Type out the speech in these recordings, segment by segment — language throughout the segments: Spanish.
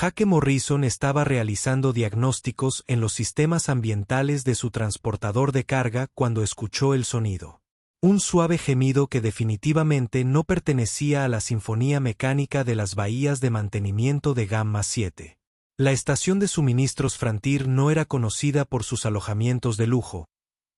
Jake Morrison estaba realizando diagnósticos en los sistemas ambientales de su transportador de carga cuando escuchó el sonido. Un suave gemido que definitivamente no pertenecía a la sinfonía mecánica de las bahías de mantenimiento de Gamma 7. La estación de suministros Frontier no era conocida por sus alojamientos de lujo,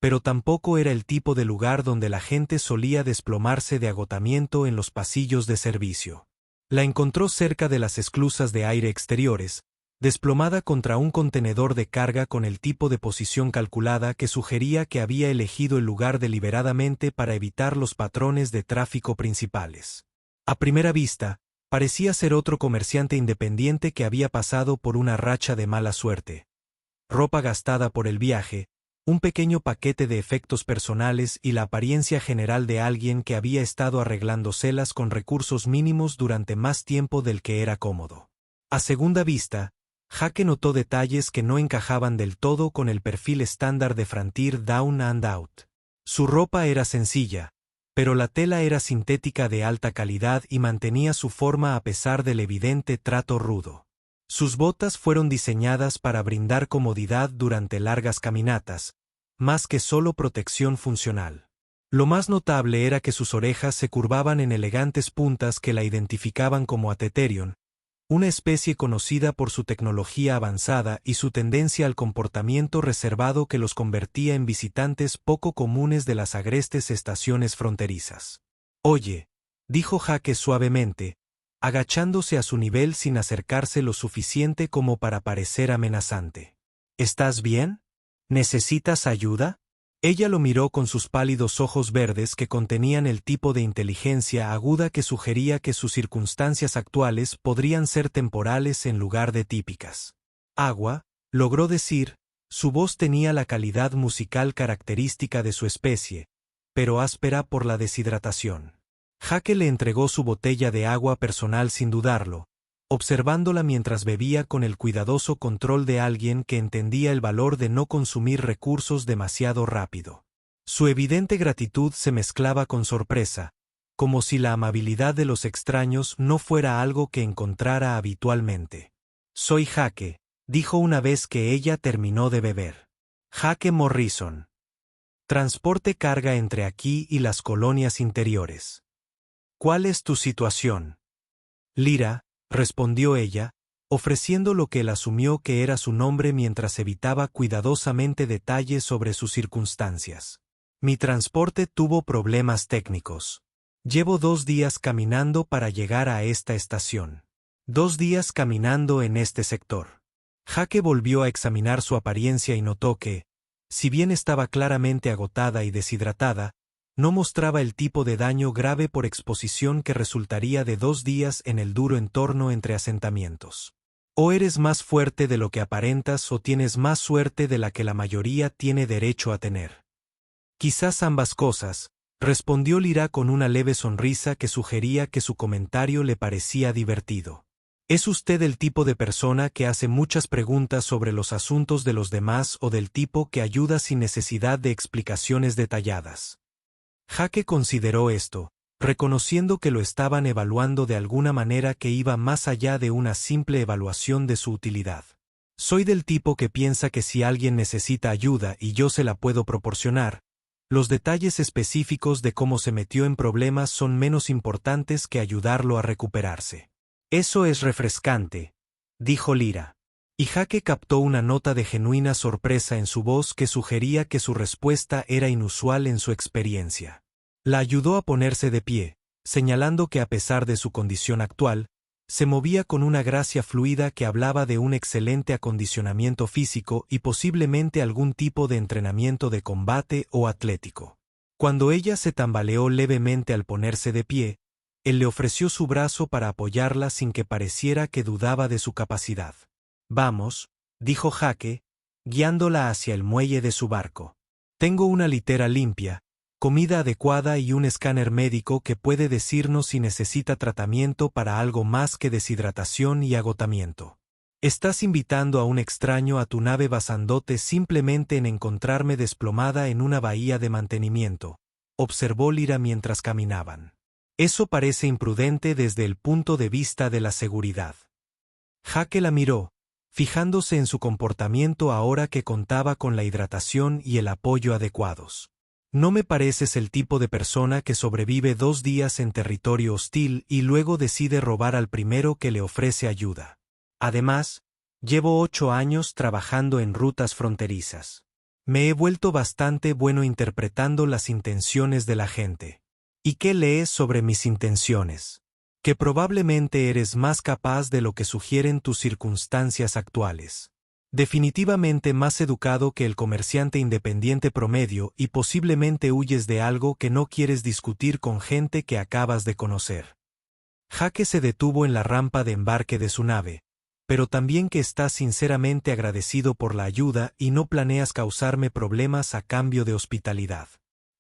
pero tampoco era el tipo de lugar donde la gente solía desplomarse de agotamiento en los pasillos de servicio. La encontró cerca de las esclusas de aire exteriores, desplomada contra un contenedor de carga con el tipo de posición calculada que sugería que había elegido el lugar deliberadamente para evitar los patrones de tráfico principales. A primera vista, parecía ser otro comerciante independiente que había pasado por una racha de mala suerte. Ropa gastada por el viaje, un pequeño paquete de efectos personales y la apariencia general de alguien que había estado arreglándoselas con recursos mínimos durante más tiempo del que era cómodo. A segunda vista, Jake notó detalles que no encajaban del todo con el perfil estándar de Frontier Down and Out. Su ropa era sencilla, pero la tela era sintética de alta calidad y mantenía su forma a pesar del evidente trato rudo. Sus botas fueron diseñadas para brindar comodidad durante largas caminatas, más que solo protección funcional. Lo más notable era que sus orejas se curvaban en elegantes puntas que la identificaban como Ateterion, una especie conocida por su tecnología avanzada y su tendencia al comportamiento reservado que los convertía en visitantes poco comunes de las agrestes estaciones fronterizas. «Oye», dijo Jake suavemente, agachándose a su nivel sin acercarse lo suficiente como para parecer amenazante. «¿Estás bien? ¿Necesitas ayuda?» Ella lo miró con sus pálidos ojos verdes que contenían el tipo de inteligencia aguda que sugería que sus circunstancias actuales podrían ser temporales en lugar de típicas. «Agua», logró decir, su voz tenía la calidad musical característica de su especie, pero áspera por la deshidratación. Jake le entregó su botella de agua personal sin dudarlo, observándola mientras bebía con el cuidadoso control de alguien que entendía el valor de no consumir recursos demasiado rápido. Su evidente gratitud se mezclaba con sorpresa, como si la amabilidad de los extraños no fuera algo que encontrara habitualmente. «Soy Jake», dijo una vez que ella terminó de beber. «Jake Morrison. Transporte carga entre aquí y las colonias interiores. ¿Cuál es tu situación?» «Lyra», respondió ella, ofreciendo lo que él asumió que era su nombre mientras evitaba cuidadosamente detalles sobre sus circunstancias. «Mi transporte tuvo problemas técnicos. Llevo 2 días caminando para llegar a esta estación. 2 días caminando en este sector». Jake volvió a examinar su apariencia y notó que, si bien estaba claramente agotada y deshidratada, no mostraba el tipo de daño grave por exposición que resultaría de 2 días en el duro entorno entre asentamientos. «O eres más fuerte de lo que aparentas o tienes más suerte de la que la mayoría tiene derecho a tener». «Quizás ambas cosas», respondió Lyra con una leve sonrisa que sugería que su comentario le parecía divertido. «¿Es usted el tipo de persona que hace muchas preguntas sobre los asuntos de los demás o del tipo que ayuda sin necesidad de explicaciones detalladas?» Jake consideró esto, reconociendo que lo estaban evaluando de alguna manera que iba más allá de una simple evaluación de su utilidad. «Soy del tipo que piensa que si alguien necesita ayuda y yo se la puedo proporcionar, los detalles específicos de cómo se metió en problemas son menos importantes que ayudarlo a recuperarse». «Eso es refrescante», dijo Lyra. Y Jake captó una nota de genuina sorpresa en su voz que sugería que su respuesta era inusual en su experiencia. La ayudó a ponerse de pie, señalando que a pesar de su condición actual, se movía con una gracia fluida que hablaba de un excelente acondicionamiento físico y posiblemente algún tipo de entrenamiento de combate o atlético. Cuando ella se tambaleó levemente al ponerse de pie, él le ofreció su brazo para apoyarla sin que pareciera que dudaba de su capacidad. «Vamos», dijo Jake, guiándola hacia el muelle de su barco. «Tengo una litera limpia, comida adecuada y un escáner médico que puede decirnos si necesita tratamiento para algo más que deshidratación y agotamiento. Estás invitando a un extraño a tu nave basandote simplemente en encontrarme desplomada en una bahía de mantenimiento», observó Lyra mientras caminaban. «Eso parece imprudente desde el punto de vista de la seguridad». Jake la miró, fijándose en su comportamiento ahora que contaba con la hidratación y el apoyo adecuados. No me pareces el tipo de persona que sobrevive 2 días en territorio hostil y luego decide robar al primero que le ofrece ayuda. Además, llevo 8 años trabajando en rutas fronterizas. Me he vuelto bastante bueno interpretando las intenciones de la gente. ¿Y qué lees sobre mis intenciones? Que probablemente eres más capaz de lo que sugieren tus circunstancias actuales. Definitivamente más educado que el comerciante independiente promedio y posiblemente huyes de algo que no quieres discutir con gente que acabas de conocer. Jake se detuvo en la rampa de embarque de su nave, pero también que estás sinceramente agradecido por la ayuda y no planeas causarme problemas a cambio de hospitalidad.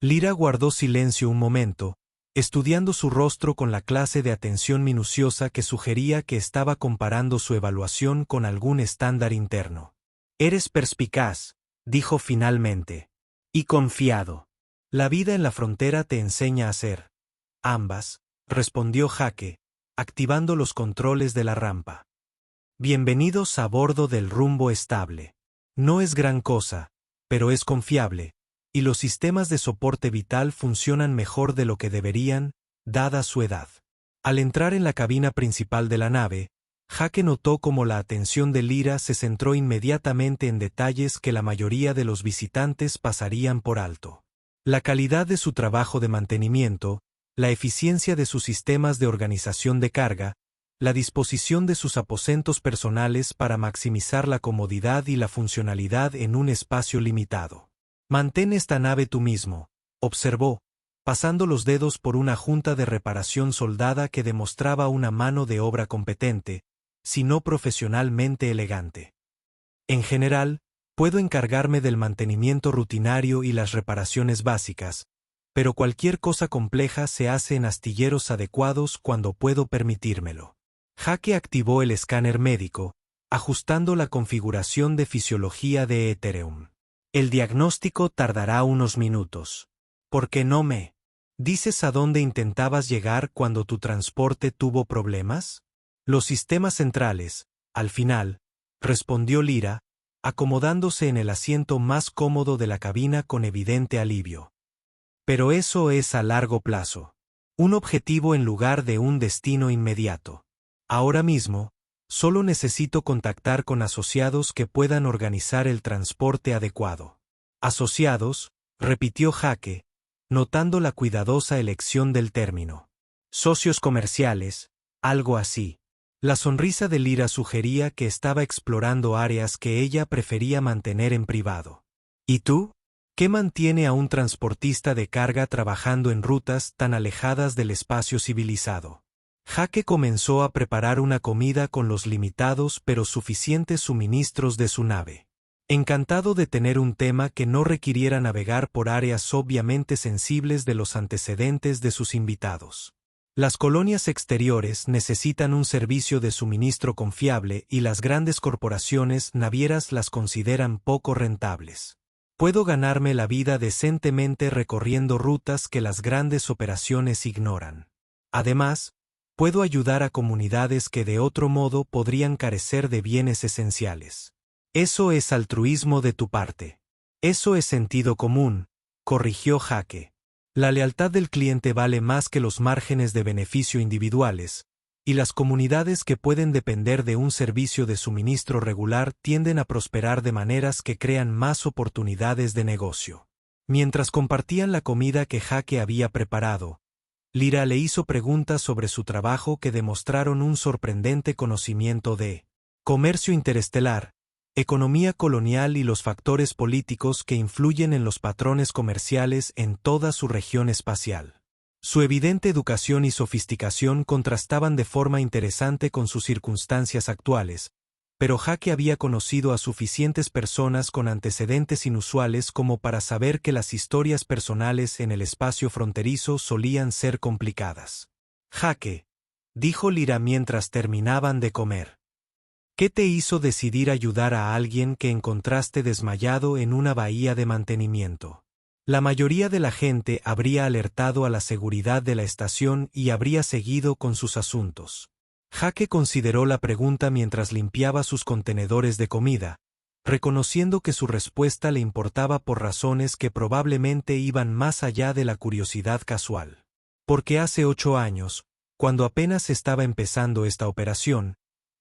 Lyra guardó silencio un momento, estudiando su rostro con la clase de atención minuciosa que sugería que estaba comparando su evaluación con algún estándar interno. Eres perspicaz, dijo finalmente. Y confiado. La vida en la frontera te enseña a ser. Ambas, respondió Jake, activando los controles de la rampa. Bienvenidos a bordo del Rumbo Estable. No es gran cosa, pero es confiable, y los sistemas de soporte vital funcionan mejor de lo que deberían, dada su edad. Al entrar en la cabina principal de la nave, Jake notó cómo la atención de Lyra se centró inmediatamente en detalles que la mayoría de los visitantes pasarían por alto. La calidad de su trabajo de mantenimiento, la eficiencia de sus sistemas de organización de carga, la disposición de sus aposentos personales para maximizar la comodidad y la funcionalidad en un espacio limitado. Mantén esta nave tú mismo, observó, pasando los dedos por una junta de reparación soldada que demostraba una mano de obra competente, si no profesionalmente elegante. En general, puedo encargarme del mantenimiento rutinario y las reparaciones básicas, pero cualquier cosa compleja se hace en astilleros adecuados cuando puedo permitírmelo. Jake activó el escáner médico, ajustando la configuración de fisiología de Ethereum. El diagnóstico tardará unos minutos. ¿Por qué no me dices a dónde intentabas llegar cuando tu transporte tuvo problemas? Los sistemas centrales, al final, respondió Lyra, acomodándose en el asiento más cómodo de la cabina con evidente alivio. Pero eso es a largo plazo. Un objetivo en lugar de un destino inmediato. Ahora mismo, solo necesito contactar con asociados que puedan organizar el transporte adecuado. Asociados, repitió Jake, notando la cuidadosa elección del término. Socios comerciales, algo así. La sonrisa de Lyra sugería que estaba explorando áreas que ella prefería mantener en privado. ¿Y tú? ¿Qué mantiene a un transportista de carga trabajando en rutas tan alejadas del espacio civilizado? Jake comenzó a preparar una comida con los limitados pero suficientes suministros de su nave. Encantado de tener un tema que no requiriera navegar por áreas obviamente sensibles de los antecedentes de sus invitados. Las colonias exteriores necesitan un servicio de suministro confiable y las grandes corporaciones navieras las consideran poco rentables. Puedo ganarme la vida decentemente recorriendo rutas que las grandes operaciones ignoran. Además, puedo ayudar a comunidades que de otro modo podrían carecer de bienes esenciales. Eso es altruismo de tu parte. Eso es sentido común, corrigió Jake. La lealtad del cliente vale más que los márgenes de beneficio individuales, y las comunidades que pueden depender de un servicio de suministro regular tienden a prosperar de maneras que crean más oportunidades de negocio. Mientras compartían la comida que Jake había preparado, Lyra le hizo preguntas sobre su trabajo que demostraron un sorprendente conocimiento de comercio interestelar, economía colonial y los factores políticos que influyen en los patrones comerciales en toda su región espacial. Su evidente educación y sofisticación contrastaban de forma interesante con sus circunstancias actuales, pero Jake había conocido a suficientes personas con antecedentes inusuales como para saber que las historias personales en el espacio fronterizo solían ser complicadas. Jake, dijo Lyra mientras terminaban de comer. ¿Qué te hizo decidir ayudar a alguien que encontraste desmayado en una bahía de mantenimiento? La mayoría de la gente habría alertado a la seguridad de la estación y habría seguido con sus asuntos. Jaque consideró la pregunta mientras limpiaba sus contenedores de comida, reconociendo que su respuesta le importaba por razones que probablemente iban más allá de la curiosidad casual. Porque hace 8 años, cuando apenas estaba empezando esta operación,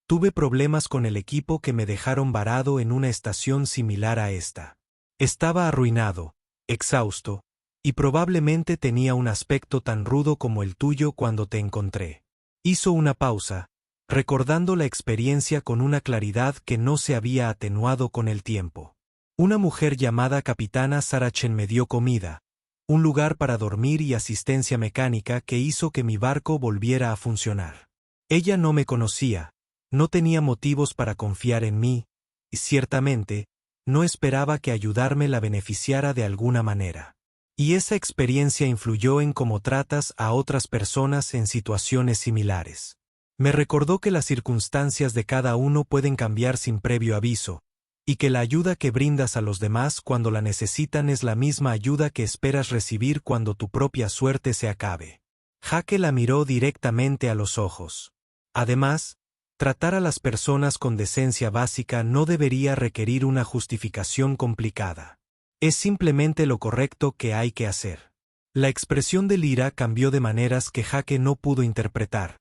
tuve problemas con el equipo que me dejaron varado en una estación similar a esta. Estaba arruinado, exhausto, y probablemente tenía un aspecto tan rudo como el tuyo cuando te encontré. Hizo una pausa, recordando la experiencia con una claridad que no se había atenuado con el tiempo. Una mujer llamada Capitana Sarachen me dio comida, un lugar para dormir y asistencia mecánica que hizo que mi barco volviera a funcionar. Ella no me conocía, no tenía motivos para confiar en mí, y ciertamente, no esperaba que ayudarme la beneficiara de alguna manera. Y esa experiencia influyó en cómo tratas a otras personas en situaciones similares. Me recordó que las circunstancias de cada uno pueden cambiar sin previo aviso, y que la ayuda que brindas a los demás cuando la necesitan es la misma ayuda que esperas recibir cuando tu propia suerte se acabe. Jaque la miró directamente a los ojos. Además, tratar a las personas con decencia básica no debería requerir una justificación complicada. Es simplemente lo correcto que hay que hacer. La expresión de Lyra cambió de maneras que Jaque no pudo interpretar,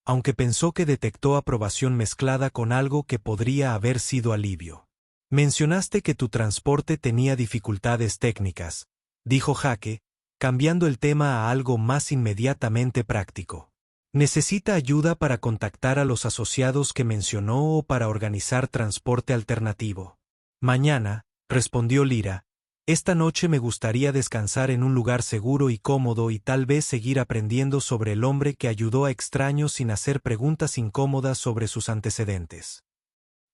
aunque pensó que detectó aprobación mezclada con algo que podría haber sido alivio. Mencionaste que tu transporte tenía dificultades técnicas, dijo Jaque, cambiando el tema a algo más inmediatamente práctico. ¿Necesita ayuda para contactar a los asociados que mencionó o para organizar transporte alternativo? Mañana, respondió Lyra, esta noche me gustaría descansar en un lugar seguro y cómodo y tal vez seguir aprendiendo sobre el hombre que ayudó a extraños sin hacer preguntas incómodas sobre sus antecedentes.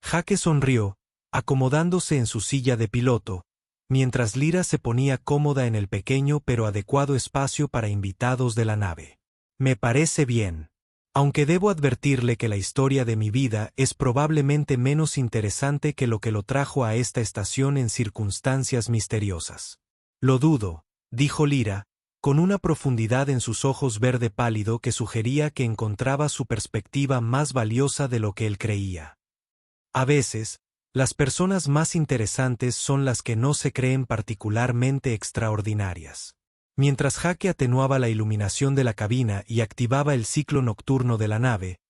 Jaque sonrió, acomodándose en su silla de piloto, mientras Lyra se ponía cómoda en el pequeño pero adecuado espacio para invitados de la nave. Me parece bien. Aunque debo advertirle que la historia de mi vida es probablemente menos interesante que lo que lo trajo a esta estación en circunstancias misteriosas. Lo dudo, dijo Lyra, con una profundidad en sus ojos verde pálido que sugería que encontraba su perspectiva más valiosa de lo que él creía. A veces, las personas más interesantes son las que no se creen particularmente extraordinarias. Mientras Jaque atenuaba la iluminación de la cabina y activaba el ciclo nocturno de la nave,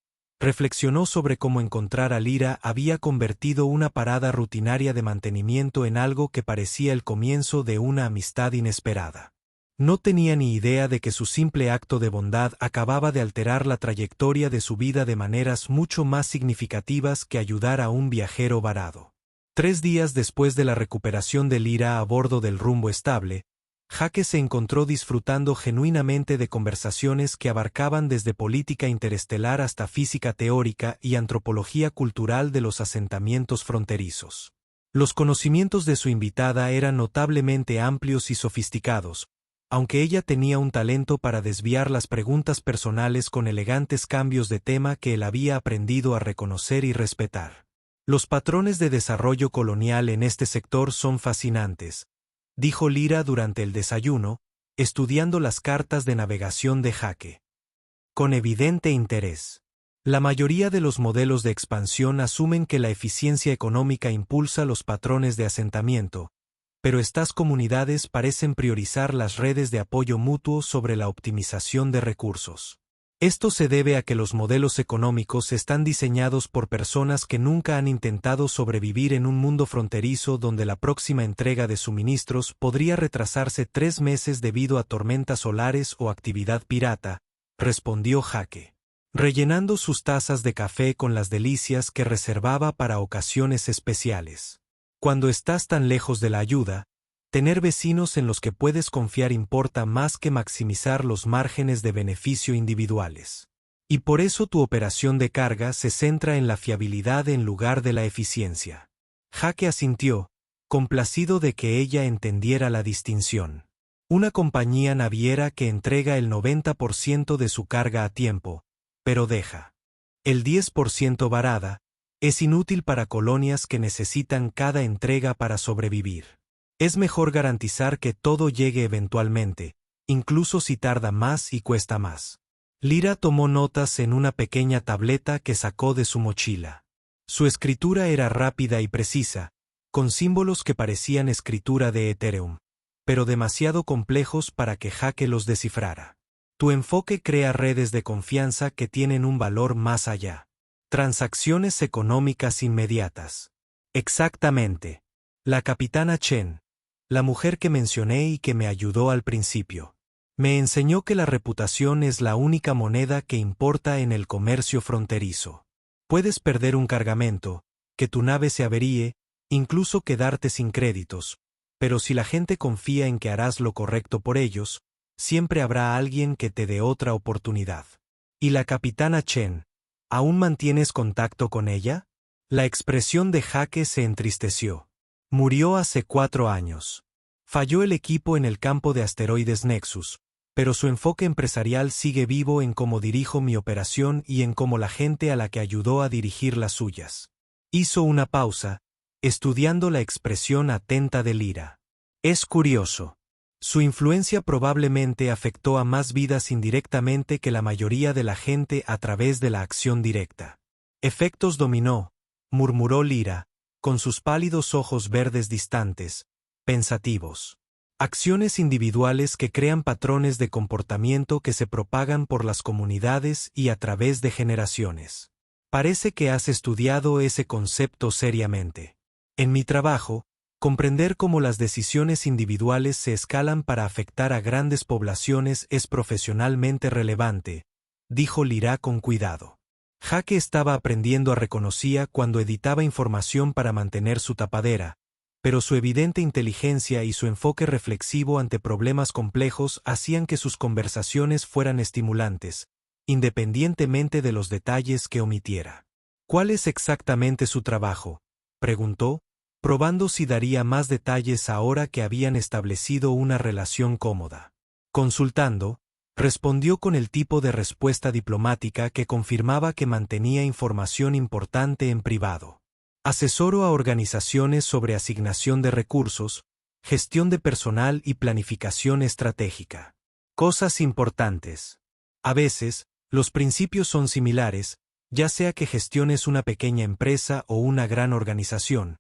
reflexionó sobre cómo encontrar a Lyra había convertido una parada rutinaria de mantenimiento en algo que parecía el comienzo de una amistad inesperada. No tenía ni idea de que su simple acto de bondad acababa de alterar la trayectoria de su vida de maneras mucho más significativas que ayudar a un viajero varado. 3 días después de la recuperación de Lyra a bordo del Rumbo Estable, Jaque se encontró disfrutando genuinamente de conversaciones que abarcaban desde política interestelar hasta física teórica y antropología cultural de los asentamientos fronterizos. Los conocimientos de su invitada eran notablemente amplios y sofisticados, aunque ella tenía un talento para desviar las preguntas personales con elegantes cambios de tema que él había aprendido a reconocer y respetar. Los patrones de desarrollo colonial en este sector son fascinantes, dijo Lyra durante el desayuno, estudiando las cartas de navegación de Jaque. Con evidente interés. La mayoría de los modelos de expansión asumen que la eficiencia económica impulsa los patrones de asentamiento, pero estas comunidades parecen priorizar las redes de apoyo mutuo sobre la optimización de recursos. Esto se debe a que los modelos económicos están diseñados por personas que nunca han intentado sobrevivir en un mundo fronterizo donde la próxima entrega de suministros podría retrasarse 3 meses debido a tormentas solares o actividad pirata, respondió Jaque, rellenando sus tazas de café con las delicias que reservaba para ocasiones especiales. Cuando estás tan lejos de la ayuda, tener vecinos en los que puedes confiar importa más que maximizar los márgenes de beneficio individuales. Y por eso tu operación de carga se centra en la fiabilidad en lugar de la eficiencia. Jaque asintió, complacido de que ella entendiera la distinción. Una compañía naviera que entrega el 90% de su carga a tiempo, pero deja el 10% varada, es inútil para colonias que necesitan cada entrega para sobrevivir. Es mejor garantizar que todo llegue eventualmente, incluso si tarda más y cuesta más. Lyra tomó notas en una pequeña tableta que sacó de su mochila. Su escritura era rápida y precisa, con símbolos que parecían escritura de Ethereum, pero demasiado complejos para que Jake los descifrara. Tu enfoque crea redes de confianza que tienen un valor más allá. Transacciones económicas inmediatas. Exactamente. La capitana Chen, la mujer que mencioné y que me ayudó al principio, me enseñó que la reputación es la única moneda que importa en el comercio fronterizo. Puedes perder un cargamento, que tu nave se averíe, incluso quedarte sin créditos, pero si la gente confía en que harás lo correcto por ellos, siempre habrá alguien que te dé otra oportunidad. ¿Y la capitana Chen? ¿Aún mantienes contacto con ella? La expresión de Jake se entristeció. Murió hace 4 años. Falló el equipo en el campo de asteroides Nexus, pero su enfoque empresarial sigue vivo en cómo dirijo mi operación y en cómo la gente a la que ayudó a dirigir las suyas. Hizo una pausa, estudiando la expresión atenta de Lyra. Es curioso. Su influencia probablemente afectó a más vidas indirectamente que la mayoría de la gente a través de la acción directa. Efectos dominó, murmuró Lyra, con sus pálidos ojos verdes distantes, pensativos. Acciones individuales que crean patrones de comportamiento que se propagan por las comunidades y a través de generaciones. Parece que has estudiado ese concepto seriamente. En mi trabajo, comprender cómo las decisiones individuales se escalan para afectar a grandes poblaciones es profesionalmente relevante, dijo Lyra con cuidado. Jake estaba aprendiendo a reconocer cuando editaba información para mantener su tapadera, pero su evidente inteligencia y su enfoque reflexivo ante problemas complejos hacían que sus conversaciones fueran estimulantes, independientemente de los detalles que omitiera. ¿Cuál es exactamente su trabajo?, preguntó, probando si daría más detalles ahora que habían establecido una relación cómoda. Consultando, respondió con el tipo de respuesta diplomática que confirmaba que mantenía información importante en privado. Asesoro a organizaciones sobre asignación de recursos, gestión de personal y planificación estratégica. Cosas importantes. A veces, los principios son similares, ya sea que gestiones una pequeña empresa o una gran organización,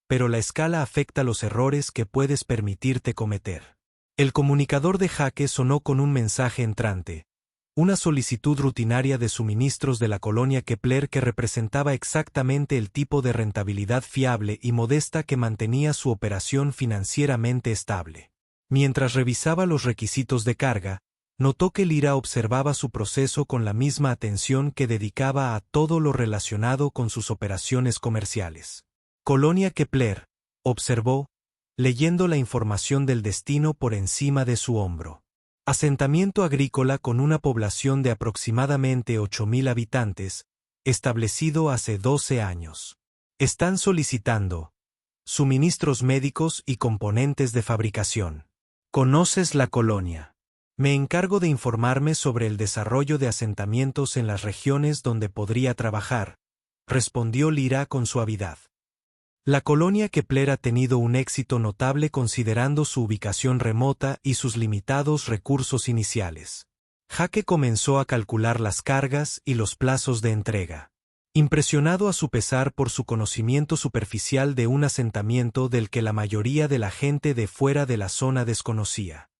pero la escala afecta los errores que puedes permitirte cometer. El comunicador de Jake sonó con un mensaje entrante, una solicitud rutinaria de suministros de la colonia Kepler que representaba exactamente el tipo de rentabilidad fiable y modesta que mantenía su operación financieramente estable. Mientras revisaba los requisitos de carga, notó que Lyra observaba su proceso con la misma atención que dedicaba a todo lo relacionado con sus operaciones comerciales. Colonia Kepler, observó, leyendo la información del destino por encima de su hombro. Asentamiento agrícola con una población de aproximadamente 8.000 habitantes, establecido hace 12 años. Están solicitando suministros médicos y componentes de fabricación. ¿Conoces la colonia? Me encargo de informarme sobre el desarrollo de asentamientos en las regiones donde podría trabajar, respondió Lyra con suavidad. La colonia Kepler ha tenido un éxito notable considerando su ubicación remota y sus limitados recursos iniciales. Jake comenzó a calcular las cargas y los plazos de entrega. Impresionado a su pesar por su conocimiento superficial de un asentamiento del que la mayoría de la gente de fuera de la zona desconocía.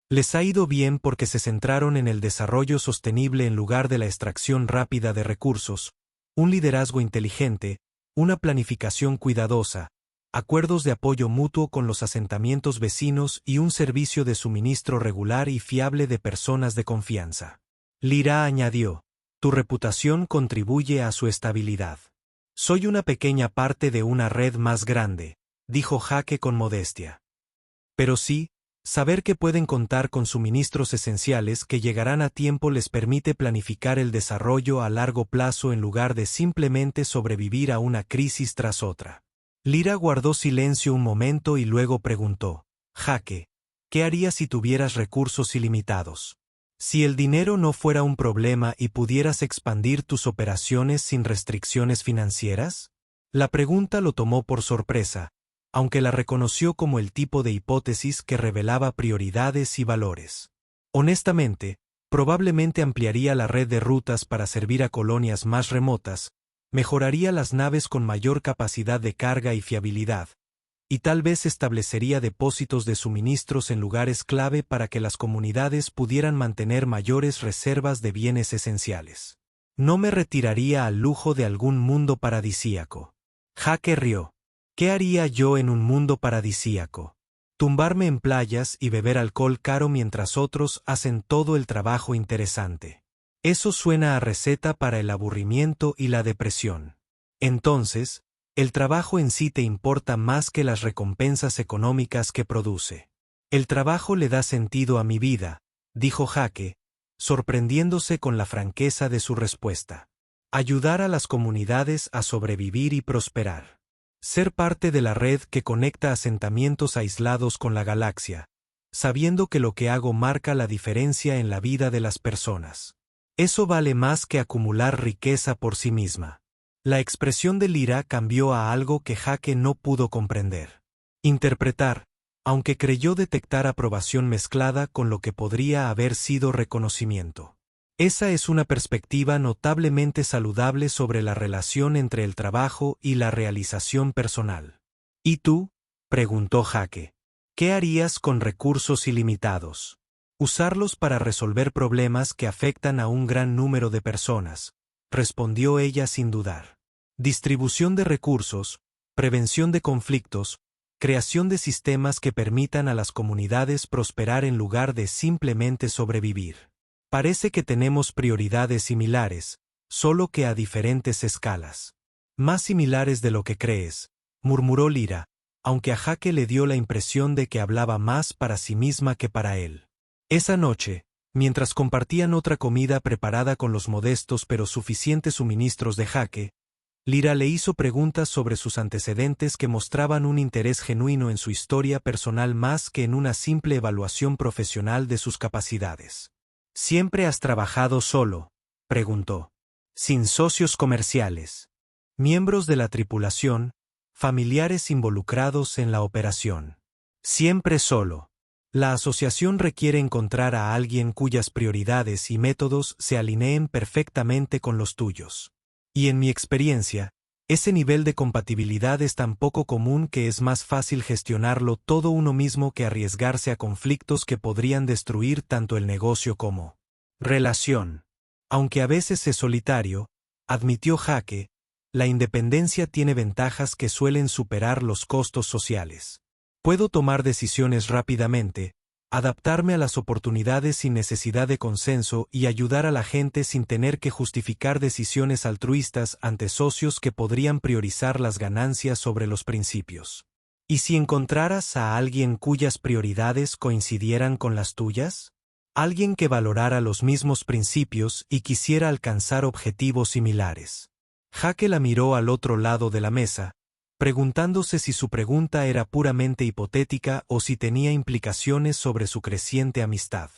Les ha ido bien porque se centraron en el desarrollo sostenible en lugar de la extracción rápida de recursos, un liderazgo inteligente, una planificación cuidadosa, acuerdos de apoyo mutuo con los asentamientos vecinos y un servicio de suministro regular y fiable de personas de confianza. Lyra añadió, tu reputación contribuye a su estabilidad. Soy una pequeña parte de una red más grande, dijo Jake con modestia. Pero sí, saber que pueden contar con suministros esenciales que llegarán a tiempo les permite planificar el desarrollo a largo plazo en lugar de simplemente sobrevivir a una crisis tras otra. Lyra guardó silencio un momento y luego preguntó, Jake, ¿qué harías si tuvieras recursos ilimitados? Si el dinero no fuera un problema y pudieras expandir tus operaciones sin restricciones financieras? La pregunta lo tomó por sorpresa, aunque la reconoció como el tipo de hipótesis que revelaba prioridades y valores. Honestamente, Probablemente ampliaría la red de rutas para servir a colonias más remotas, mejoraría las naves con mayor capacidad de carga y fiabilidad, y tal vez establecería depósitos de suministros en lugares clave para que las comunidades pudieran mantener mayores reservas de bienes esenciales. No me retiraría al lujo de algún mundo paradisíaco. Jake rió. ¿Qué haría yo en un mundo paradisíaco? Tumbarme en playas y beber alcohol caro mientras otros hacen todo el trabajo interesante. Eso suena a receta para el aburrimiento y la depresión. Entonces, el trabajo en sí te importa más que las recompensas económicas que produce. El trabajo le da sentido a mi vida, dijo Jake, sorprendiéndose con la franqueza de su respuesta. Ayudar a las comunidades a sobrevivir y prosperar. Ser parte de la red que conecta asentamientos aislados con la galaxia, sabiendo que lo que hago marca la diferencia en la vida de las personas. Eso vale más que acumular riqueza por sí misma. La expresión de Lyra cambió a algo que Jake no pudo comprender. Interpretar, aunque creyó detectar aprobación mezclada con lo que podría haber sido reconocimiento. Esa es una perspectiva notablemente saludable sobre la relación entre el trabajo y la realización personal. ¿Y tú?, preguntó Jake. ¿Qué harías con recursos ilimitados? Usarlos para resolver problemas que afectan a un gran número de personas, respondió ella sin dudar. Distribución de recursos, prevención de conflictos, creación de sistemas que permitan a las comunidades prosperar en lugar de simplemente sobrevivir. Parece que tenemos prioridades similares, solo que a diferentes escalas. Más similares de lo que crees, murmuró Lyra, aunque a Jake le dio la impresión de que hablaba más para sí misma que para él. Esa noche, mientras compartían otra comida preparada con los modestos pero suficientes suministros de Jake, Lyra le hizo preguntas sobre sus antecedentes que mostraban un interés genuino en su historia personal más que en una simple evaluación profesional de sus capacidades. ¿Siempre has trabajado solo?, preguntó. Sin socios comerciales. Miembros de la tripulación, familiares involucrados en la operación. Siempre solo. La asociación requiere encontrar a alguien cuyas prioridades y métodos se alineen perfectamente con los tuyos. Y en mi experiencia, ese nivel de compatibilidad es tan poco común que es más fácil gestionarlo todo uno mismo que arriesgarse a conflictos que podrían destruir tanto el negocio como relación. Aunque a veces es solitario, admitió Jake, la independencia tiene ventajas que suelen superar los costos sociales. Puedo tomar decisiones rápidamente, adaptarme a las oportunidades sin necesidad de consenso y ayudar a la gente sin tener que justificar decisiones altruistas ante socios que podrían priorizar las ganancias sobre los principios. ¿Y si encontraras a alguien cuyas prioridades coincidieran con las tuyas? Alguien que valorara los mismos principios y quisiera alcanzar objetivos similares. Jake la miró al otro lado de la mesa, preguntándose si su pregunta era puramente hipotética o si tenía implicaciones sobre su creciente amistad.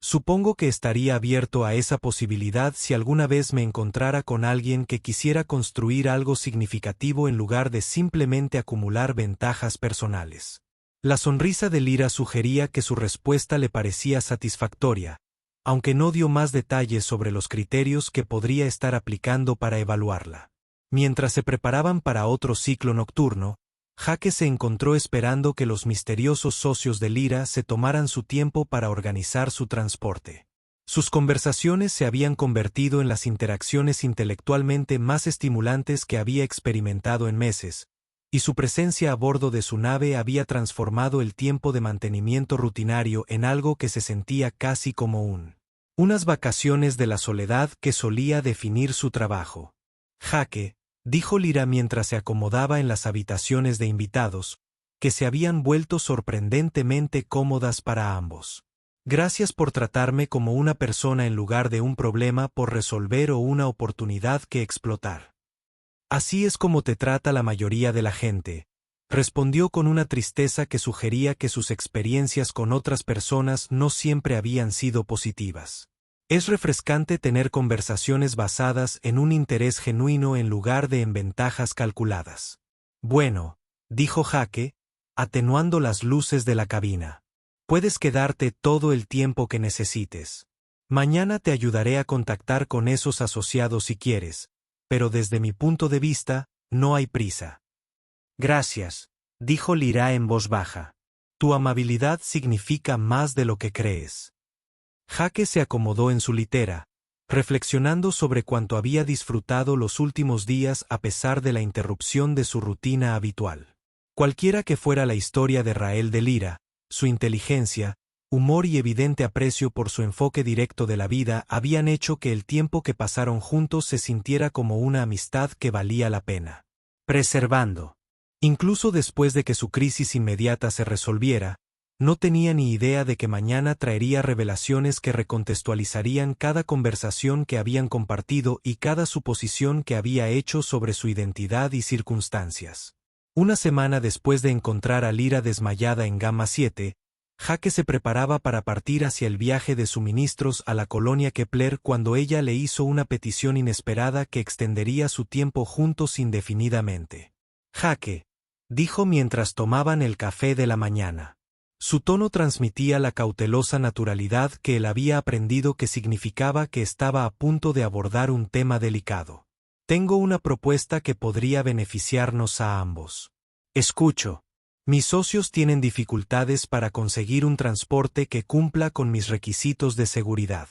Supongo que estaría abierto a esa posibilidad si alguna vez me encontrara con alguien que quisiera construir algo significativo en lugar de simplemente acumular ventajas personales. La sonrisa de Lyra sugería que su respuesta le parecía satisfactoria, aunque no dio más detalles sobre los criterios que podría estar aplicando para evaluarla. Mientras se preparaban para otro ciclo nocturno, Jake se encontró esperando que los misteriosos socios de Lyra se tomaran su tiempo para organizar su transporte. Sus conversaciones se habían convertido en las interacciones intelectualmente más estimulantes que había experimentado en meses, y su presencia a bordo de su nave había transformado el tiempo de mantenimiento rutinario en algo que se sentía casi como unas vacaciones de la soledad que solía definir su trabajo. Jake, dijo Lyra mientras se acomodaba en las habitaciones de invitados, que se habían vuelto sorprendentemente cómodas para ambos. Gracias por tratarme como una persona en lugar de un problema por resolver o una oportunidad que explotar. Así es como te trata la mayoría de la gente, respondió con una tristeza que sugería que sus experiencias con otras personas no siempre habían sido positivas. Es refrescante tener conversaciones basadas en un interés genuino en lugar de en ventajas calculadas. Bueno, dijo Jake, atenuando las luces de la cabina. Puedes quedarte todo el tiempo que necesites. Mañana te ayudaré a contactar con esos asociados si quieres, pero desde mi punto de vista, no hay prisa. Gracias, dijo Lira en voz baja. Tu amabilidad significa más de lo que crees. Jake se acomodó en su litera, reflexionando sobre cuánto había disfrutado los últimos días a pesar de la interrupción de su rutina habitual. Cualquiera que fuera la historia de Rael de Lira, su inteligencia, humor y evidente aprecio por su enfoque directo de la vida habían hecho que el tiempo que pasaron juntos se sintiera como una amistad que valía la pena. Preservando. Incluso después de que su crisis inmediata se resolviera, no tenía ni idea de que mañana traería revelaciones que recontextualizarían cada conversación que habían compartido y cada suposición que había hecho sobre su identidad y circunstancias. Una semana después de encontrar a Lira desmayada en Gamma 7, Jake se preparaba para partir hacia el viaje de suministros a la colonia Kepler cuando ella le hizo una petición inesperada que extendería su tiempo juntos indefinidamente. Jake, dijo mientras tomaban el café de la mañana. Su tono transmitía la cautelosa naturalidad que él había aprendido que significaba que estaba a punto de abordar un tema delicado. Tengo una propuesta que podría beneficiarnos a ambos. Escucho. Mis socios tienen dificultades para conseguir un transporte que cumpla con mis requisitos de seguridad.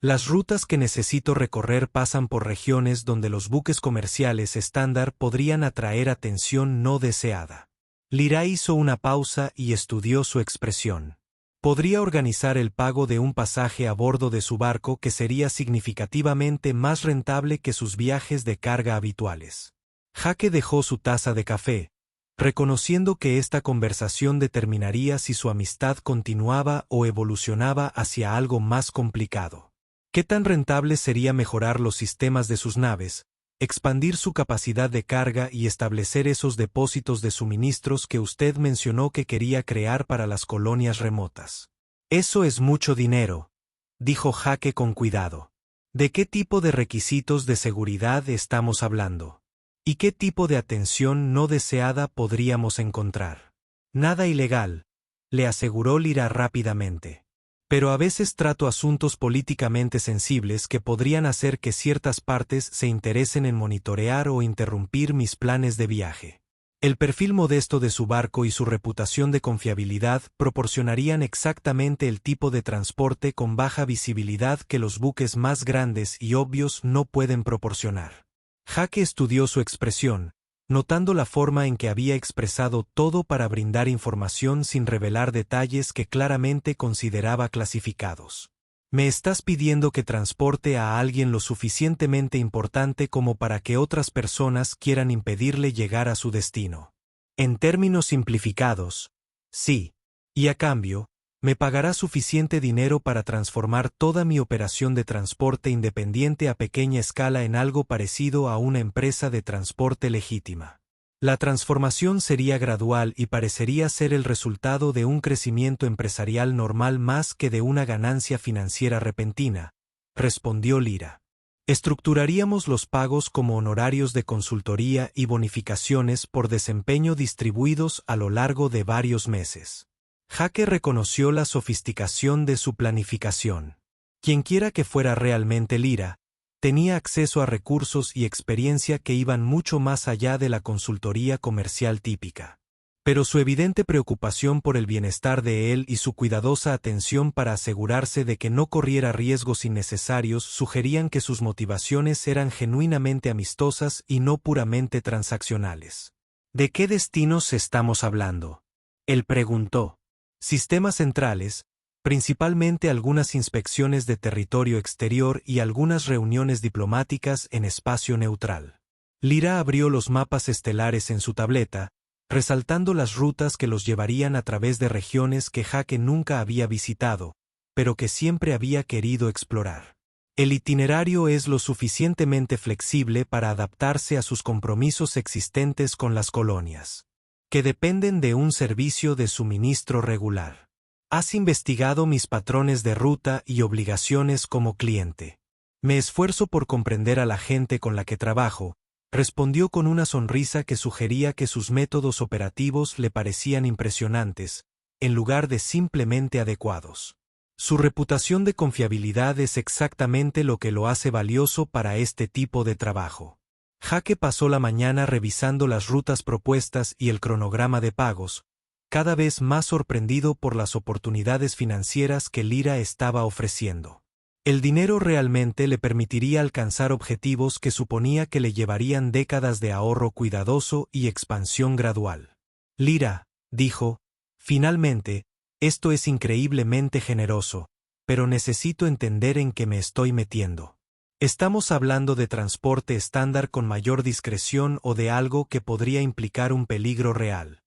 Las rutas que necesito recorrer pasan por regiones donde los buques comerciales estándar podrían atraer atención no deseada. Lira hizo una pausa y estudió su expresión. Podría organizar el pago de un pasaje a bordo de su barco que sería significativamente más rentable que sus viajes de carga habituales. Jake dejó su taza de café, reconociendo que esta conversación determinaría si su amistad continuaba o evolucionaba hacia algo más complicado. ¿Qué tan rentable sería mejorar los sistemas de sus naves, expandir su capacidad de carga y establecer esos depósitos de suministros que usted mencionó que quería crear para las colonias remotas? Eso es mucho dinero, dijo Jake con cuidado. ¿De qué tipo de requisitos de seguridad estamos hablando? ¿Y qué tipo de atención no deseada podríamos encontrar? Nada ilegal, le aseguró Lira rápidamente. Pero a veces trato asuntos políticamente sensibles que podrían hacer que ciertas partes se interesen en monitorear o interrumpir mis planes de viaje. El perfil modesto de su barco y su reputación de confiabilidad proporcionarían exactamente el tipo de transporte con baja visibilidad que los buques más grandes y obvios no pueden proporcionar. Jake estudió su expresión, notando la forma en que había expresado todo para brindar información sin revelar detalles que claramente consideraba clasificados. Me estás pidiendo que transporte a alguien lo suficientemente importante como para que otras personas quieran impedirle llegar a su destino. En términos simplificados, sí. Y a cambio, me pagará suficiente dinero para transformar toda mi operación de transporte independiente a pequeña escala en algo parecido a una empresa de transporte legítima. La transformación sería gradual y parecería ser el resultado de un crecimiento empresarial normal más que de una ganancia financiera repentina, respondió Lira. Estructuraríamos los pagos como honorarios de consultoría y bonificaciones por desempeño distribuidos a lo largo de varios meses. Jake reconoció la sofisticación de su planificación. Quienquiera que fuera realmente Lira, tenía acceso a recursos y experiencia que iban mucho más allá de la consultoría comercial típica. Pero su evidente preocupación por el bienestar de él y su cuidadosa atención para asegurarse de que no corriera riesgos innecesarios sugerían que sus motivaciones eran genuinamente amistosas y no puramente transaccionales. ¿De qué destinos estamos hablando?, él preguntó. Sistemas centrales, principalmente algunas inspecciones de territorio exterior y algunas reuniones diplomáticas en espacio neutral. Lira abrió los mapas estelares en su tableta, resaltando las rutas que los llevarían a través de regiones que Jake nunca había visitado, pero que siempre había querido explorar. El itinerario es lo suficientemente flexible para adaptarse a sus compromisos existentes con las colonias, que dependen de un servicio de suministro regular. Has investigado mis patrones de ruta y obligaciones como cliente. Me esfuerzo por comprender a la gente con la que trabajo, respondió con una sonrisa que sugería que sus métodos operativos le parecían impresionantes, en lugar de simplemente adecuados. Su reputación de confiabilidad es exactamente lo que lo hace valioso para este tipo de trabajo. Jake pasó la mañana revisando las rutas propuestas y el cronograma de pagos, cada vez más sorprendido por las oportunidades financieras que Lyra estaba ofreciendo. El dinero realmente le permitiría alcanzar objetivos que suponía que le llevarían décadas de ahorro cuidadoso y expansión gradual. Lyra, dijo, finalmente, esto es increíblemente generoso, pero necesito entender en qué me estoy metiendo. ¿Estamos hablando de transporte estándar con mayor discreción o de algo que podría implicar un peligro real?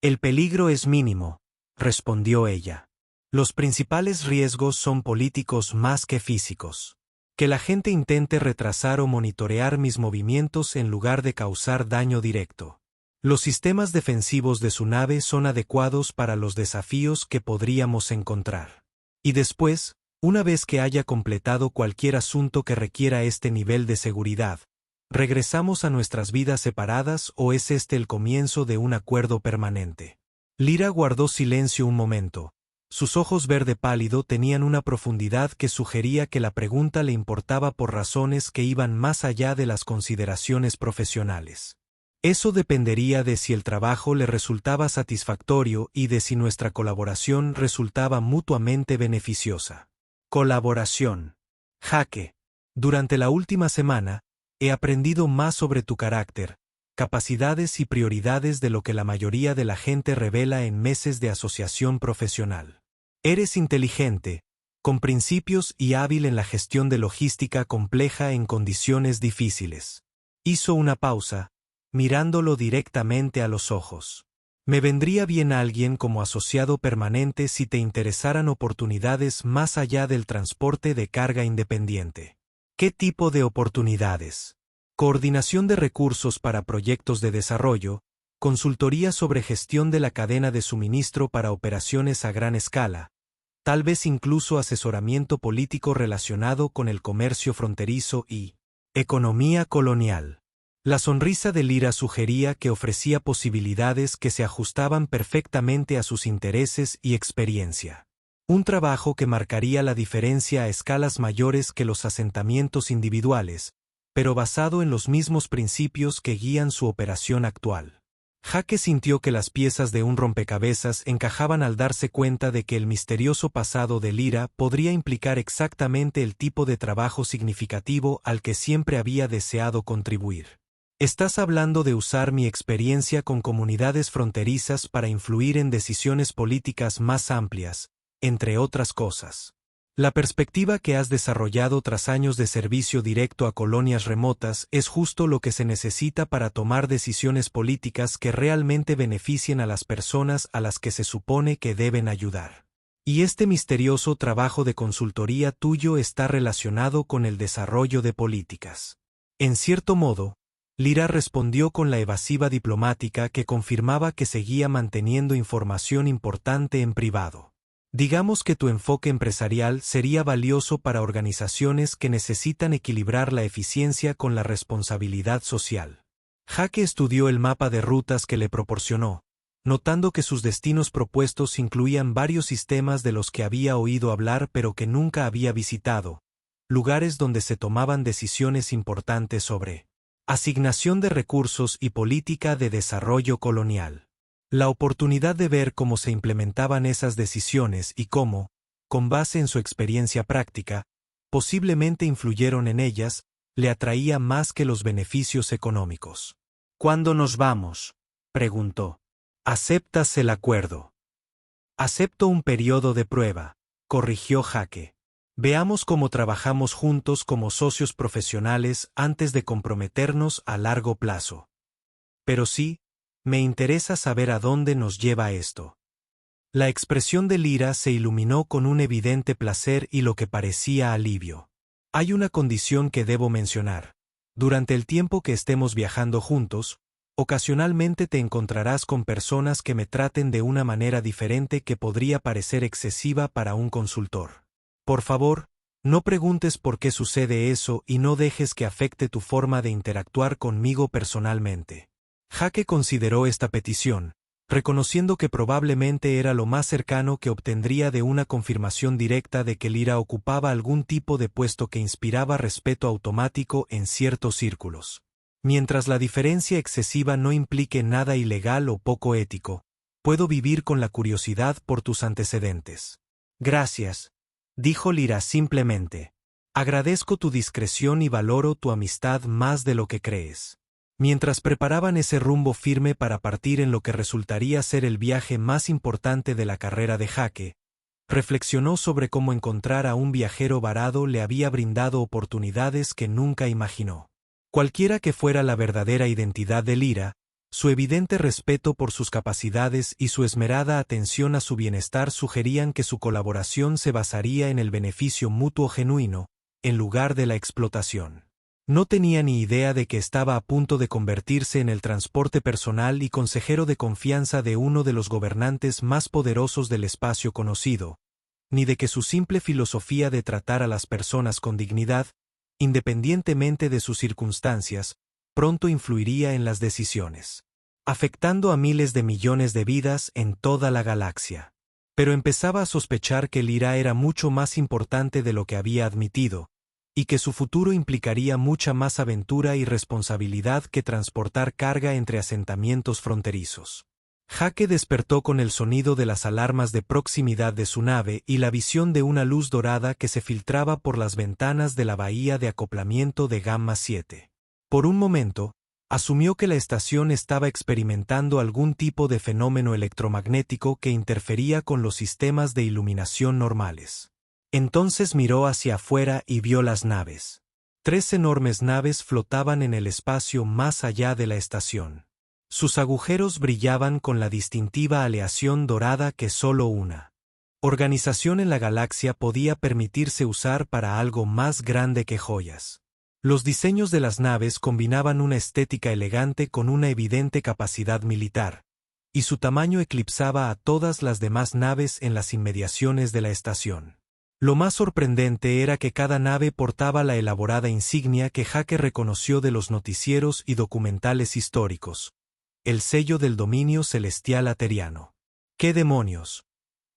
El peligro es mínimo, respondió ella. Los principales riesgos son políticos más que físicos. Que la gente intente retrasar o monitorear mis movimientos en lugar de causar daño directo. Los sistemas defensivos de su nave son adecuados para los desafíos que podríamos encontrar. Y después, una vez que haya completado cualquier asunto que requiera este nivel de seguridad, ¿regresamos a nuestras vidas separadas o es este el comienzo de un acuerdo permanente? Lyra guardó silencio un momento. Sus ojos verde pálido tenían una profundidad que sugería que la pregunta le importaba por razones que iban más allá de las consideraciones profesionales. Eso dependería de si el trabajo le resultaba satisfactorio y de si nuestra colaboración resultaba mutuamente beneficiosa. Colaboración. Jake. Durante la última semana, he aprendido más sobre tu carácter, capacidades y prioridades de lo que la mayoría de la gente revela en meses de asociación profesional. Eres inteligente, con principios y hábil en la gestión de logística compleja en condiciones difíciles. Hizo una pausa, mirándolo directamente a los ojos. Me vendría bien alguien como asociado permanente si te interesaran oportunidades más allá del transporte de carga independiente. ¿Qué tipo de oportunidades? Coordinación de recursos para proyectos de desarrollo, consultoría sobre gestión de la cadena de suministro para operaciones a gran escala, tal vez incluso asesoramiento político relacionado con el comercio fronterizo y economía colonial. La sonrisa de Lyra sugería que ofrecía posibilidades que se ajustaban perfectamente a sus intereses y experiencia. Un trabajo que marcaría la diferencia a escalas mayores que los asentamientos individuales, pero basado en los mismos principios que guían su operación actual. Jake sintió que las piezas de un rompecabezas encajaban al darse cuenta de que el misterioso pasado de Lyra podría implicar exactamente el tipo de trabajo significativo al que siempre había deseado contribuir. Estás hablando de usar mi experiencia con comunidades fronterizas para influir en decisiones políticas más amplias, entre otras cosas. La perspectiva que has desarrollado tras años de servicio directo a colonias remotas es justo lo que se necesita para tomar decisiones políticas que realmente beneficien a las personas a las que se supone que deben ayudar. Y este misterioso trabajo de consultoría tuyo está relacionado con el desarrollo de políticas. En cierto modo, Lyra respondió con la evasiva diplomática que confirmaba que seguía manteniendo información importante en privado. Digamos que tu enfoque empresarial sería valioso para organizaciones que necesitan equilibrar la eficiencia con la responsabilidad social. Jake estudió el mapa de rutas que le proporcionó, notando que sus destinos propuestos incluían varios sistemas de los que había oído hablar pero que nunca había visitado, lugares donde se tomaban decisiones importantes sobre asignación de recursos y política de desarrollo colonial. La oportunidad de ver cómo se implementaban esas decisiones y cómo, con base en su experiencia práctica, posiblemente influyeron en ellas, le atraía más que los beneficios económicos. ¿Cuándo nos vamos?, preguntó. ¿Aceptas el acuerdo? Acepto un periodo de prueba, corrigió Jake. Veamos cómo trabajamos juntos como socios profesionales antes de comprometernos a largo plazo. Pero sí, me interesa saber a dónde nos lleva esto. La expresión de Lyra se iluminó con un evidente placer y lo que parecía alivio. Hay una condición que debo mencionar. Durante el tiempo que estemos viajando juntos, ocasionalmente te encontrarás con personas que me traten de una manera diferente que podría parecer excesiva para un consultor. Por favor, no preguntes por qué sucede eso y no dejes que afecte tu forma de interactuar conmigo personalmente. Jake consideró esta petición, reconociendo que probablemente era lo más cercano que obtendría de una confirmación directa de que Lyra ocupaba algún tipo de puesto que inspiraba respeto automático en ciertos círculos. Mientras la diferencia excesiva no implique nada ilegal o poco ético, puedo vivir con la curiosidad por tus antecedentes. Gracias, dijo Lyra simplemente. Agradezco tu discreción y valoro tu amistad más de lo que crees. Mientras preparaban ese rumbo firme para partir en lo que resultaría ser el viaje más importante de la carrera de Jake, reflexionó sobre cómo encontrar a un viajero varado le había brindado oportunidades que nunca imaginó. Cualquiera que fuera la verdadera identidad de Lyra, su evidente respeto por sus capacidades y su esmerada atención a su bienestar sugerían que su colaboración se basaría en el beneficio mutuo genuino, en lugar de la explotación. No tenía ni idea de que estaba a punto de convertirse en el transporte personal y consejero de confianza de uno de los gobernantes más poderosos del espacio conocido, ni de que su simple filosofía de tratar a las personas con dignidad, independientemente de sus circunstancias, pronto influiría en las decisiones, afectando a miles de millones de vidas en toda la galaxia. Pero empezaba a sospechar que Lyra era mucho más importante de lo que había admitido, y que su futuro implicaría mucha más aventura y responsabilidad que transportar carga entre asentamientos fronterizos. Jake despertó con el sonido de las alarmas de proximidad de su nave y la visión de una luz dorada que se filtraba por las ventanas de la bahía de acoplamiento de Gamma 7. Por un momento, asumió que la estación estaba experimentando algún tipo de fenómeno electromagnético que interfería con los sistemas de iluminación normales. Entonces miró hacia afuera y vio las naves. 3 enormes naves flotaban en el espacio más allá de la estación. Sus agujeros brillaban con la distintiva aleación dorada que solo una organización en la galaxia podía permitirse usar para algo más grande que joyas. Los diseños de las naves combinaban una estética elegante con una evidente capacidad militar, y su tamaño eclipsaba a todas las demás naves en las inmediaciones de la estación. Lo más sorprendente era que cada nave portaba la elaborada insignia que Jake reconoció de los noticieros y documentales históricos, el sello del dominio celestial ateriano. ¿Qué demonios?,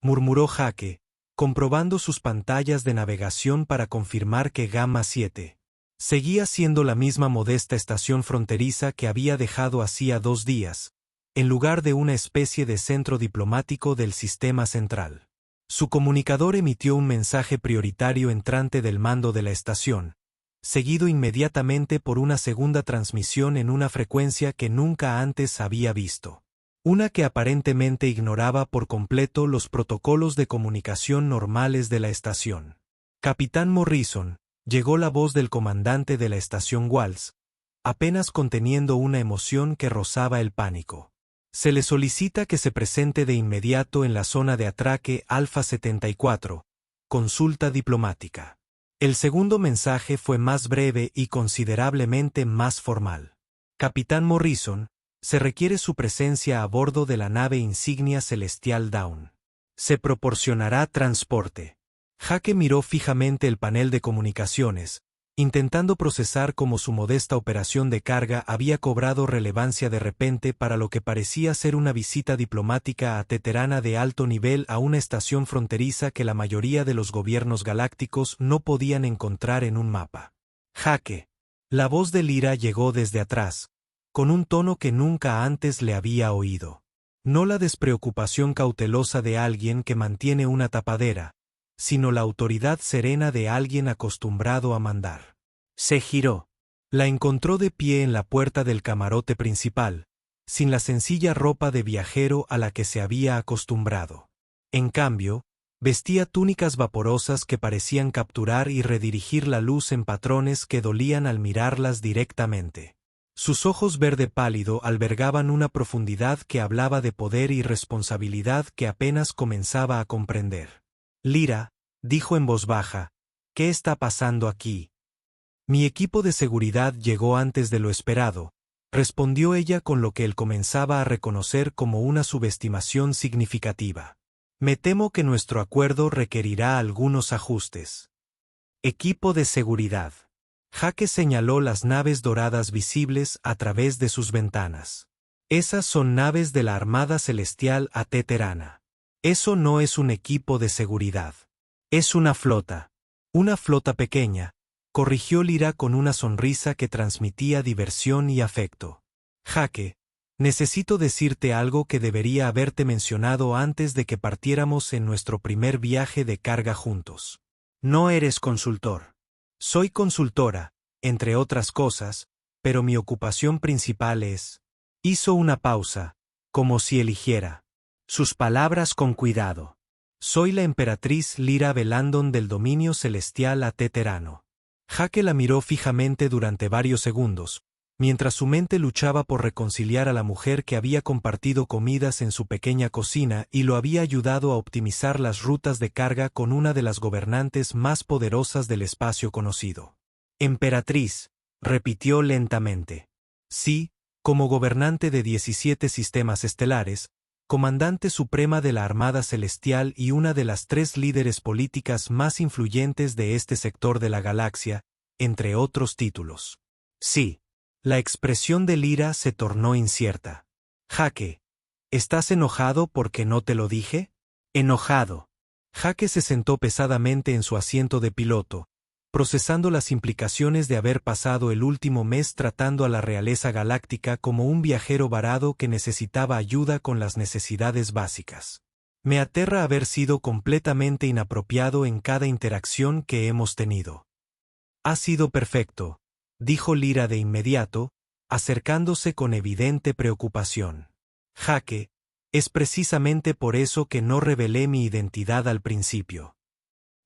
murmuró Jake, comprobando sus pantallas de navegación para confirmar que Gamma 7 seguía siendo la misma modesta estación fronteriza que había dejado hacía 2 días, en lugar de una especie de centro diplomático del sistema central. Su comunicador emitió un mensaje prioritario entrante del mando de la estación, seguido inmediatamente por una segunda transmisión en una frecuencia que nunca antes había visto. Una que aparentemente ignoraba por completo los protocolos de comunicación normales de la estación. Capitán Morrison, llegó la voz del comandante de la estación Walls, apenas conteniendo una emoción que rozaba el pánico. Se le solicita que se presente de inmediato en la zona de atraque Alfa 74. Consulta diplomática. El segundo mensaje fue más breve y considerablemente más formal. Capitán Morrison, se requiere su presencia a bordo de la nave insignia celestial Dawn. Se proporcionará transporte. Jake miró fijamente el panel de comunicaciones, intentando procesar cómo su modesta operación de carga había cobrado relevancia de repente para lo que parecía ser una visita diplomática a Teterana de alto nivel a una estación fronteriza que la mayoría de los gobiernos galácticos no podían encontrar en un mapa. Jake. La voz de Lyra llegó desde atrás, con un tono que nunca antes le había oído. No la despreocupación cautelosa de alguien que mantiene una tapadera, sino la autoridad serena de alguien acostumbrado a mandar. Se giró. La encontró de pie en la puerta del camarote principal, sin la sencilla ropa de viajero a la que se había acostumbrado. En cambio, vestía túnicas vaporosas que parecían capturar y redirigir la luz en patrones que dolían al mirarlas directamente. Sus ojos verde pálido albergaban una profundidad que hablaba de poder y responsabilidad que apenas comenzaba a comprender. Lyra, dijo en voz baja, ¿qué está pasando aquí? Mi equipo de seguridad llegó antes de lo esperado, respondió ella con lo que él comenzaba a reconocer como una subestimación significativa. Me temo que nuestro acuerdo requerirá algunos ajustes. Equipo de seguridad. Jake señaló las naves doradas visibles a través de sus ventanas. Esas son naves de la Armada Celestial AT Terana. Eso no es un equipo de seguridad. Es una flota. Una flota pequeña, corrigió Lyra con una sonrisa que transmitía diversión y afecto. Jake, necesito decirte algo que debería haberte mencionado antes de que partiéramos en nuestro primer viaje de carga juntos. No eres consultor. Soy consultora, entre otras cosas, pero mi ocupación principal es... Hizo una pausa, como si eligiera sus palabras con cuidado. Soy la emperatriz Lyra Velandon del dominio celestial AT Terano. Jake la miró fijamente durante varios segundos, mientras su mente luchaba por reconciliar a la mujer que había compartido comidas en su pequeña cocina y lo había ayudado a optimizar las rutas de carga con una de las gobernantes más poderosas del espacio conocido. Emperatriz, repitió lentamente. Sí, como gobernante de 17 sistemas estelares, comandante suprema de la Armada Celestial y una de las 3 líderes políticas más influyentes de este sector de la galaxia, entre otros títulos. Sí. La expresión de Lyra se tornó incierta. Jake, ¿estás enojado porque no te lo dije? Enojado. Jake se sentó pesadamente en su asiento de piloto, procesando las implicaciones de haber pasado el último mes tratando a la realeza galáctica como un viajero varado que necesitaba ayuda con las necesidades básicas. Me aterra haber sido completamente inapropiado en cada interacción que hemos tenido. Ha sido perfecto, dijo Lyra de inmediato, acercándose con evidente preocupación. Jake, es precisamente por eso que no revelé mi identidad al principio.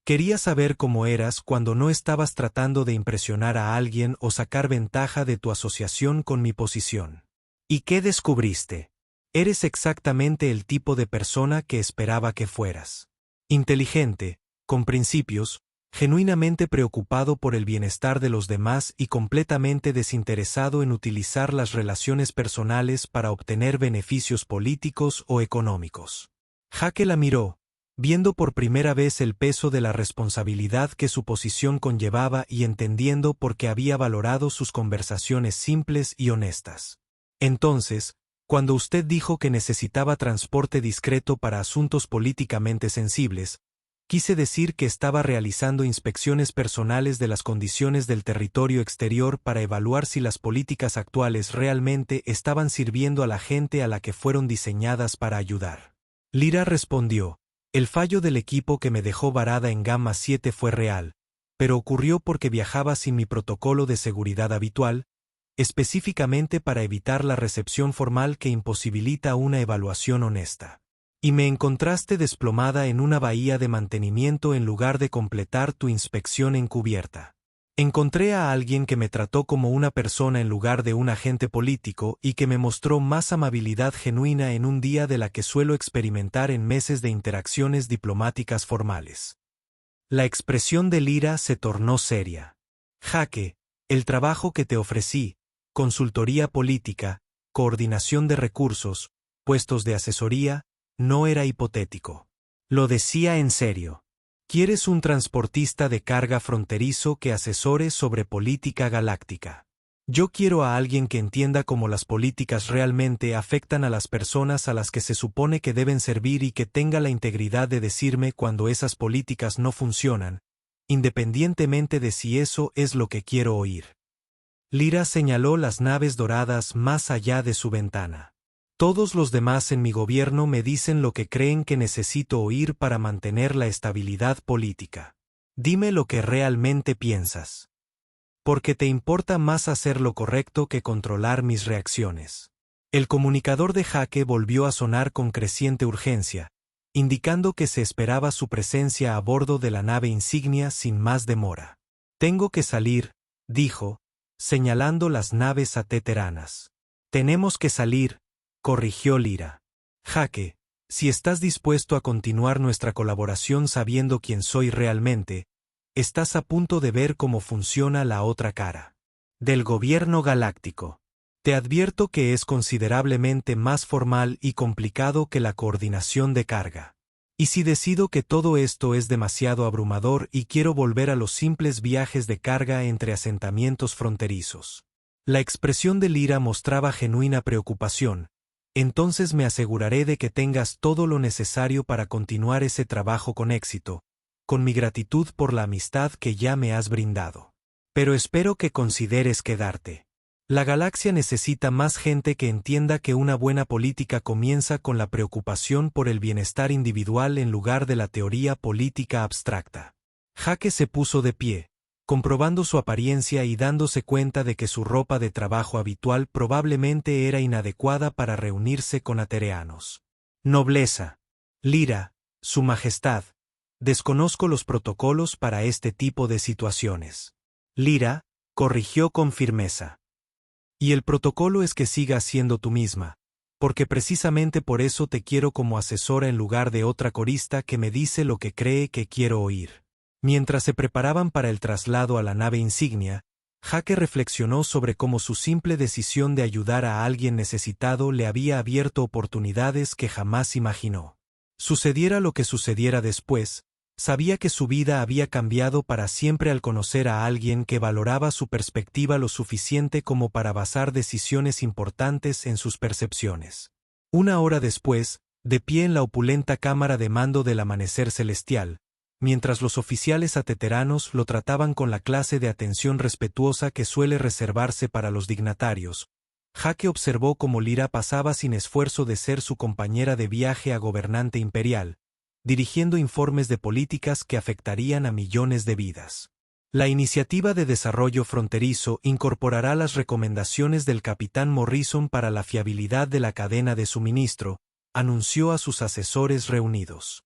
Quería saber cómo eras cuando no estabas tratando de impresionar a alguien o sacar ventaja de tu asociación con mi posición. ¿Y qué descubriste? Eres exactamente el tipo de persona que esperaba que fueras. Inteligente, con principios, genuinamente preocupado por el bienestar de los demás y completamente desinteresado en utilizar las relaciones personales para obtener beneficios políticos o económicos. Jake la miró, viendo por primera vez el peso de la responsabilidad que su posición conllevaba y entendiendo por qué había valorado sus conversaciones simples y honestas. Entonces, cuando usted dijo que necesitaba transporte discreto para asuntos políticamente sensibles, quise decir que estaba realizando inspecciones personales de las condiciones del territorio exterior para evaluar si las políticas actuales realmente estaban sirviendo a la gente a la que fueron diseñadas para ayudar. Lyra respondió, el fallo del equipo que me dejó varada en Gamma 7 fue real, pero ocurrió porque viajaba sin mi protocolo de seguridad habitual, específicamente para evitar la recepción formal que imposibilita una evaluación honesta. Y me encontraste desplomada en una bahía de mantenimiento en lugar de completar tu inspección encubierta. Encontré a alguien que me trató como una persona en lugar de un agente político y que me mostró más amabilidad genuina en un día de la que suelo experimentar en meses de interacciones diplomáticas formales. La expresión de Lyra se tornó seria. Jake, el trabajo que te ofrecí, consultoría política, coordinación de recursos, puestos de asesoría, no era hipotético. Lo decía en serio. ¿Quieres un transportista de carga fronterizo que asesore sobre política galáctica? Yo quiero a alguien que entienda cómo las políticas realmente afectan a las personas a las que se supone que deben servir y que tenga la integridad de decirme cuando esas políticas no funcionan, independientemente de si eso es lo que quiero oír. Lyra señaló las naves doradas más allá de su ventana. Todos los demás en mi gobierno me dicen lo que creen que necesito oír para mantener la estabilidad política. Dime lo que realmente piensas. Porque te importa más hacer lo correcto que controlar mis reacciones. El comunicador de Jake volvió a sonar con creciente urgencia, indicando que se esperaba su presencia a bordo de la nave insignia sin más demora. Tengo que salir, dijo, señalando las naves AT Teranas. Tenemos que salir, corrigió Lyra. Jake, si estás dispuesto a continuar nuestra colaboración sabiendo quién soy realmente, estás a punto de ver cómo funciona la otra cara del gobierno galáctico. Te advierto que es considerablemente más formal y complicado que la coordinación de carga. Y si decido que todo esto es demasiado abrumador y quiero volver a los simples viajes de carga entre asentamientos fronterizos. La expresión de Lyra mostraba genuina preocupación. Entonces me aseguraré de que tengas todo lo necesario para continuar ese trabajo con éxito, con mi gratitud por la amistad que ya me has brindado. Pero espero que consideres quedarte. La galaxia necesita más gente que entienda que una buena política comienza con la preocupación por el bienestar individual en lugar de la teoría política abstracta. Jake se puso de pie, comprobando su apariencia y dándose cuenta de que su ropa de trabajo habitual probablemente era inadecuada para reunirse con atereanos. Nobleza. Lyra, Su Majestad. Desconozco los protocolos para este tipo de situaciones. Lyra corrigió con firmeza. Y el protocolo es que sigas siendo tú misma, porque precisamente por eso te quiero como asesora en lugar de otra corista que me dice lo que cree que quiero oír. Mientras se preparaban para el traslado a la nave insignia, Jake reflexionó sobre cómo su simple decisión de ayudar a alguien necesitado le había abierto oportunidades que jamás imaginó. Sucediera lo que sucediera después, sabía que su vida había cambiado para siempre al conocer a alguien que valoraba su perspectiva lo suficiente como para basar decisiones importantes en sus percepciones. Una hora después, de pie en la opulenta cámara de mando del amanecer celestial, mientras los oficiales ateteranos lo trataban con la clase de atención respetuosa que suele reservarse para los dignatarios, Jake observó cómo Lyra pasaba sin esfuerzo de ser su compañera de viaje a gobernante imperial, dirigiendo informes de políticas que afectarían a millones de vidas. La iniciativa de desarrollo fronterizo incorporará las recomendaciones del capitán Morrison para la fiabilidad de la cadena de suministro, anunció a sus asesores reunidos.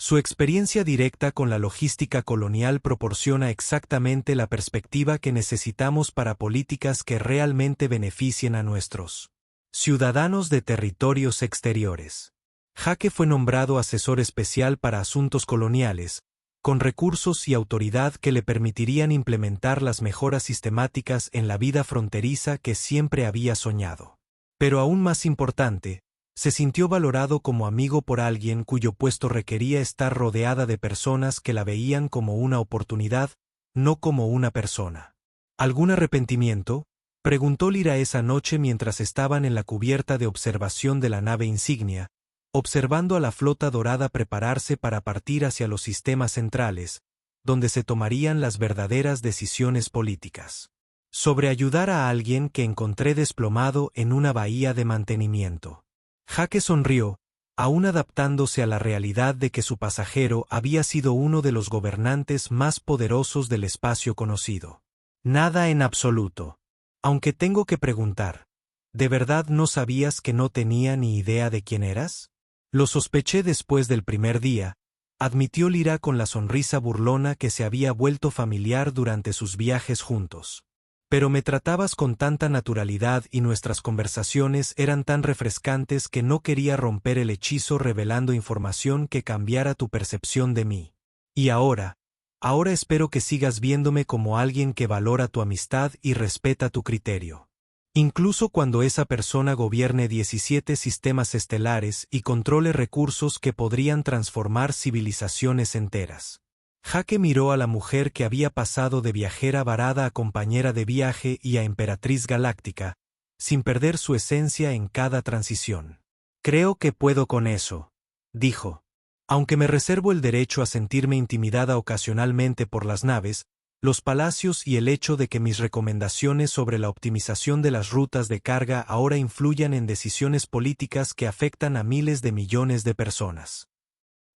Su experiencia directa con la logística colonial proporciona exactamente la perspectiva que necesitamos para políticas que realmente beneficien a nuestros ciudadanos de territorios exteriores. Jake fue nombrado asesor especial para asuntos coloniales, con recursos y autoridad que le permitirían implementar las mejoras sistemáticas en la vida fronteriza que siempre había soñado. Pero aún más importante, se sintió valorado como amigo por alguien cuyo puesto requería estar rodeada de personas que la veían como una oportunidad, no como una persona. ¿Algún arrepentimiento?, preguntó Lyra esa noche mientras estaban en la cubierta de observación de la nave insignia, observando a la flota dorada prepararse para partir hacia los sistemas centrales, donde se tomarían las verdaderas decisiones políticas. Sobre ayudar a alguien que encontré desplomado en una bahía de mantenimiento. Jake sonrió, aún adaptándose a la realidad de que su pasajero había sido uno de los gobernantes más poderosos del espacio conocido. Nada en absoluto. Aunque tengo que preguntar, ¿de verdad no sabías que no tenía ni idea de quién eras? Lo sospeché después del primer día, admitió Lyra con la sonrisa burlona que se había vuelto familiar durante sus viajes juntos. Pero me tratabas con tanta naturalidad y nuestras conversaciones eran tan refrescantes que no quería romper el hechizo revelando información que cambiara tu percepción de mí. Y ahora espero que sigas viéndome como alguien que valora tu amistad y respeta tu criterio. Incluso cuando esa persona gobierne 17 sistemas estelares y controle recursos que podrían transformar civilizaciones enteras. Jake miró a la mujer que había pasado de viajera varada a compañera de viaje y a emperatriz galáctica, sin perder su esencia en cada transición. Creo que puedo con eso, dijo. Aunque me reservo el derecho a sentirme intimidada ocasionalmente por las naves, los palacios y el hecho de que mis recomendaciones sobre la optimización de las rutas de carga ahora influyan en decisiones políticas que afectan a miles de millones de personas.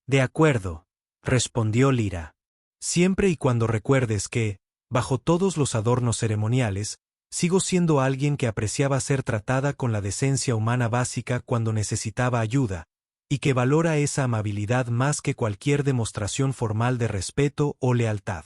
De acuerdo, respondió Lyra. Siempre y cuando recuerdes que, bajo todos los adornos ceremoniales, sigo siendo alguien que apreciaba ser tratada con la decencia humana básica cuando necesitaba ayuda, y que valora esa amabilidad más que cualquier demostración formal de respeto o lealtad.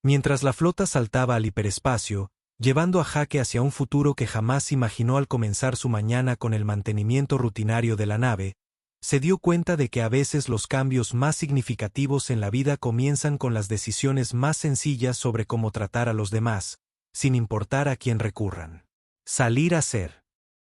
Mientras la flota saltaba al hiperespacio, llevando a Jake hacia un futuro que jamás imaginó al comenzar su mañana con el mantenimiento rutinario de la nave, se dio cuenta de que a veces los cambios más significativos en la vida comienzan con las decisiones más sencillas sobre cómo tratar a los demás, sin importar a quién recurran. Salir a ser.